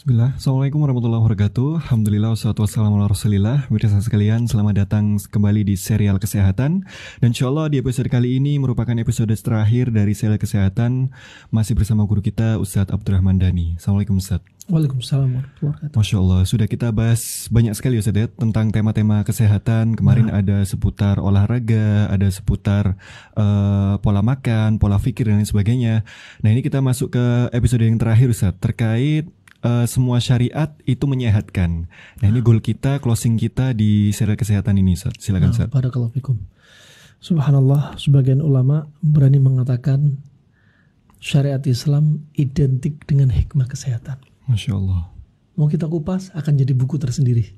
Bismillah. Assalamualaikum warahmatullahi wabarakatuh. Alhamdulillah wassalatu wassalamu ala rasulillah. Pemirsa sekalian, selamat datang kembali di serial kesehatan. Dan insyaallah di episode kali ini merupakan episode terakhir dari serial kesehatan. Masih bersama guru kita Ustadz Abdurrahman Dhani. Assalamualaikum Ustadz. Waalaikumsalam warahmatullahi wabarakatuh. Masya Allah, sudah kita bahas banyak sekali Ustadz ya, tentang tema-tema kesehatan. Kemarin ada seputar olahraga, ada seputar pola makan, pola pikir dan lain sebagainya. Nah ini kita masuk ke episode yang terakhir Ustadz, terkait semua syariat itu menyehatkan. Nah ini goal kita, closing kita di serial kesehatan ini Ustaz. Silakan Ustaz. Barakallahu fikum. Subhanallah, sebagian ulama berani mengatakan syariat Islam identik dengan hikmah kesehatan. Masya Allah. Mau kita kupas akan jadi buku tersendiri.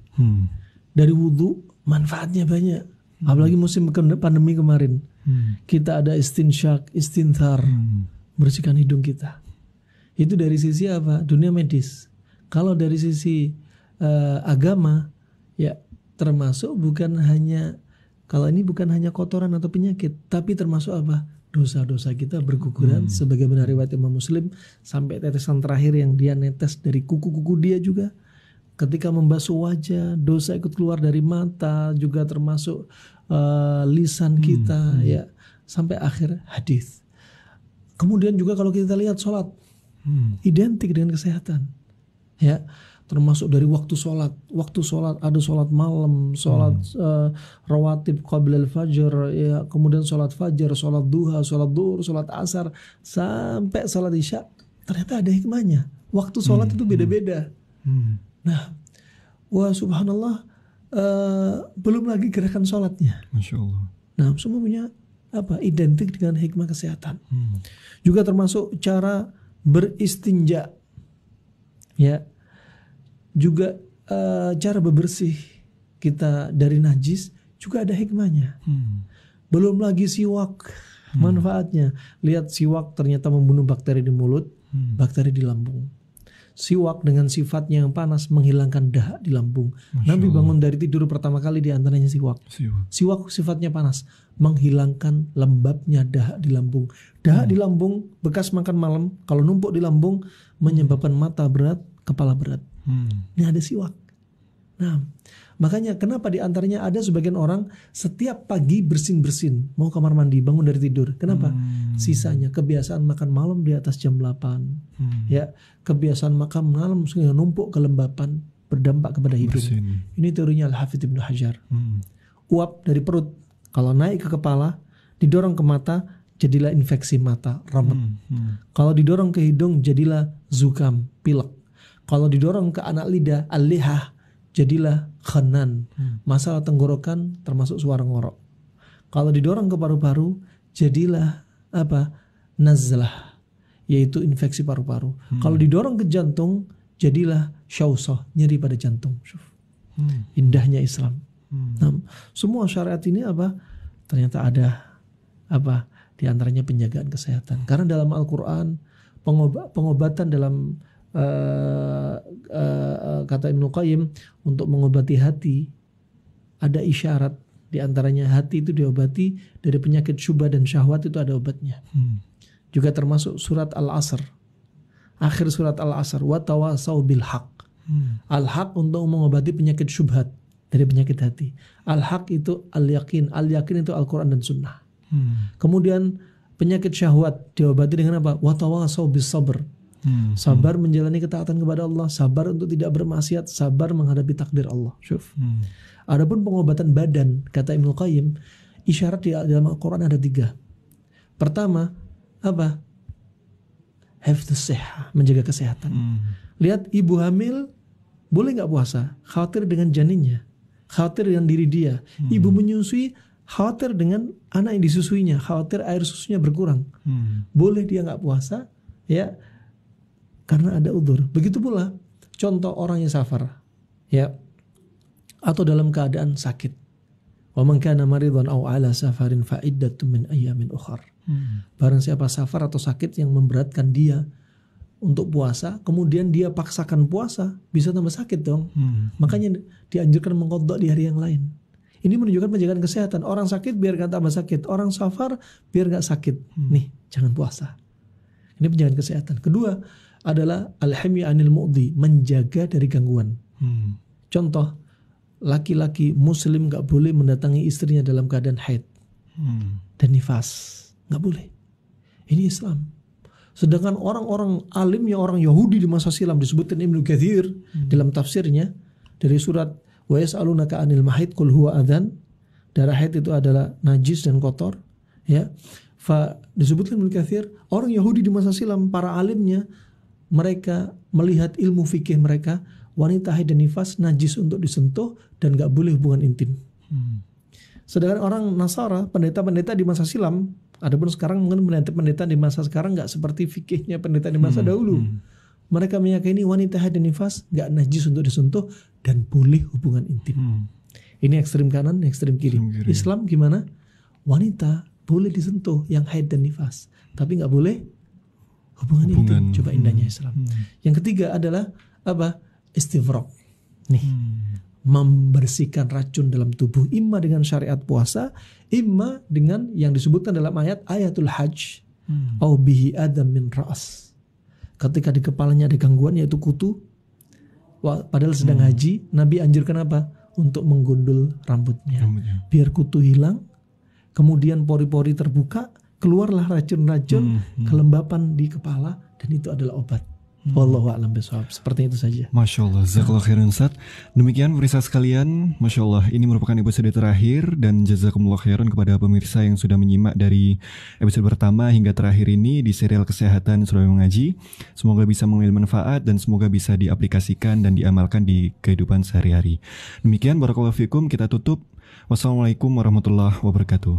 Dari wudhu manfaatnya banyak. Apalagi musim pandemi kemarin. Kita ada istinsyak, istinthar, bersihkan hidung kita. Itu dari sisi apa? Dunia medis. Kalau dari sisi agama, ya termasuk bukan hanya, kalau ini bukan hanya kotoran atau penyakit, tapi termasuk apa? Dosa-dosa kita berguguran. Sebagaimana riwayat Imam Muslim, sampai tetesan terakhir yang dia netes dari kuku-kuku dia juga. Ketika membasuh wajah, dosa ikut keluar dari mata, juga termasuk lisan kita, ya sampai akhir hadis. Kemudian juga kalau kita lihat sholat, identik dengan kesehatan, ya termasuk dari waktu sholat ada sholat malam, sholat rawatib qabla al-fajr, ya kemudian sholat fajar, sholat duha, sholat duhur, sholat asar, sampai sholat isya. Ternyata ada hikmahnya. Waktu sholat itu beda-beda. Nah, wah subhanallah, belum lagi gerakan sholatnya. Masya Allah. Nah, semua punya apa? Identik dengan hikmah kesehatan. Juga termasuk cara beristinja, ya juga cara bebersih kita dari najis juga ada hikmahnya. Belum lagi siwak, manfaatnya. Lihat, siwak ternyata membunuh bakteri di mulut, bakteri di lambung. Siwak dengan sifatnya yang panas menghilangkan dahak di lambung. Nabi bangun dari tidur pertama kali di antaranya siwak. Siwak sifatnya panas, menghilangkan lembabnya dahak di lambung. Dahak di lambung bekas makan malam, kalau numpuk di lambung menyebabkan mata berat, kepala berat. Ini ada siwak. Nah, makanya kenapa di antaranya ada sebagian orang setiap pagi bersin-bersin, mau kamar mandi, bangun dari tidur. Kenapa? Sisanya kebiasaan makan malam di atas jam 8. Ya, kebiasaan makan malam sehingga numpuk kelembapan, berdampak kepada hidung. Ini teorinya Al-Hafidz Ibnu Hajar. Uap dari perut kalau naik ke kepala, didorong ke mata, jadilah infeksi mata, remet. Kalau didorong ke hidung, jadilah zukam, pilek. Kalau didorong ke anak lidah, al-lihah, jadilah khanan, masalah tenggorokan termasuk suara ngorok. Kalau didorong ke paru-paru, jadilah apa? Nazlah, yaitu infeksi paru-paru. Kalau didorong ke jantung, jadilah syausah, nyeri pada jantung. Indahnya Islam. Nah, semua syariat ini apa? Ternyata ada apa? Di antaranya penjagaan kesehatan. Karena dalam Al-Quran pengobatan dalam kata Ibnu Qayyim, untuk mengobati hati ada isyarat. Di antaranya hati itu diobati dari penyakit syubhat dan syahwat, itu ada obatnya. Juga termasuk surat Al-Asr, akhir surat Al-Asr, wa tawasau bil haq. Al-haq untuk mengobati penyakit syubhat dari penyakit hati. Al-haq itu al-yakin. Al-yakin itu Al-Quran dan Sunnah. Kemudian penyakit syahwat diobati dengan apa? Wa tawasau bis sabr. Sabar menjalani ketaatan kepada Allah, sabar untuk tidak bermaksiat, sabar menghadapi takdir Allah. Adapun pengobatan badan, kata Ibnu Qayyim, isyarat di dalam Al-Quran ada 3. Pertama, apa? Hifdzus shihah, menjaga kesehatan. Lihat, ibu hamil boleh nggak puasa? Khawatir dengan janinnya, khawatir dengan diri dia. Ibu menyusui, khawatir dengan anak yang disusuinya, khawatir air susunya berkurang. Boleh dia nggak puasa, ya, karena ada udzur. Begitu pula contoh orang yang safar, ya, atau dalam keadaan sakit. Wa man kana maridan aw ala safarin fa iddatun min ayyamin ukhar. Barang siapa safar atau sakit yang memberatkan dia untuk puasa, kemudian dia paksakan puasa, bisa tambah sakit dong. Makanya dianjurkan mengqadha di hari yang lain. Ini menunjukkan penjagaan kesehatan. Orang sakit biar gak tambah sakit, orang safar biar gak sakit. Nih, jangan puasa. Ini penjagaan kesehatan. Kedua, adalah al-himyi anil mu'dhi, menjaga dari gangguan. Contoh, laki-laki muslim gak boleh mendatangi istrinya dalam keadaan haid dan nifas, gak boleh. Ini Islam. Sedangkan orang-orang alimnya orang Yahudi di masa silam, disebutkan Ibnu Katsir dalam tafsirnya dari surat wa yas'alunaka 'anil mahid qul huwa adzan, darah haid itu adalah najis dan kotor, ya. Disebutkan Ibnu Katsir, orang Yahudi di masa silam, para alimnya, mereka melihat ilmu fikih mereka, wanita haid dan nifas najis untuk disentuh dan gak boleh hubungan intim. Sedangkan orang Nasara, pendeta-pendeta di masa silam, adapun sekarang mungkin pendeta di masa sekarang gak seperti fikihnya pendeta di masa dahulu. Mereka meyakini wanita haid dan nifas gak najis untuk disentuh dan boleh hubungan intim. Ini ekstrem kanan, ekstrem kiri. Islam gimana? Wanita boleh disentuh yang haid dan nifas, tapi gak boleh hubungan intim. Coba indahnya Islam. Yang ketiga adalah apa? Istifraq. Nih, membersihkan racun dalam tubuh, imma dengan syariat puasa, imma dengan yang disebutkan dalam ayatul hajj, au bihi adam min ra's. Ketika di kepalanya ada gangguan yaitu kutu, padahal sedang haji, Nabi anjurkan apa? Untuk menggundul rambutnya. Biar kutu hilang, kemudian pori-pori terbuka, keluarlah racun-racun, kelembapan di kepala, dan itu adalah obat. Wallahu a'lam bishawab. Seperti itu saja. Masya Allah, jazakallah khairan Ustaz. Demikian pemirsa sekalian, Masya Allah, ini merupakan episode terakhir, dan jazakumullah khairan kepada pemirsa yang sudah menyimak dari episode pertama hingga terakhir ini di serial Kesehatan Surabaya Mengaji. Semoga bisa mengambil manfaat dan semoga bisa diaplikasikan dan diamalkan di kehidupan sehari-hari. Demikian, barakallahu fikum, kita tutup. Wassalamualaikum warahmatullahi wabarakatuh.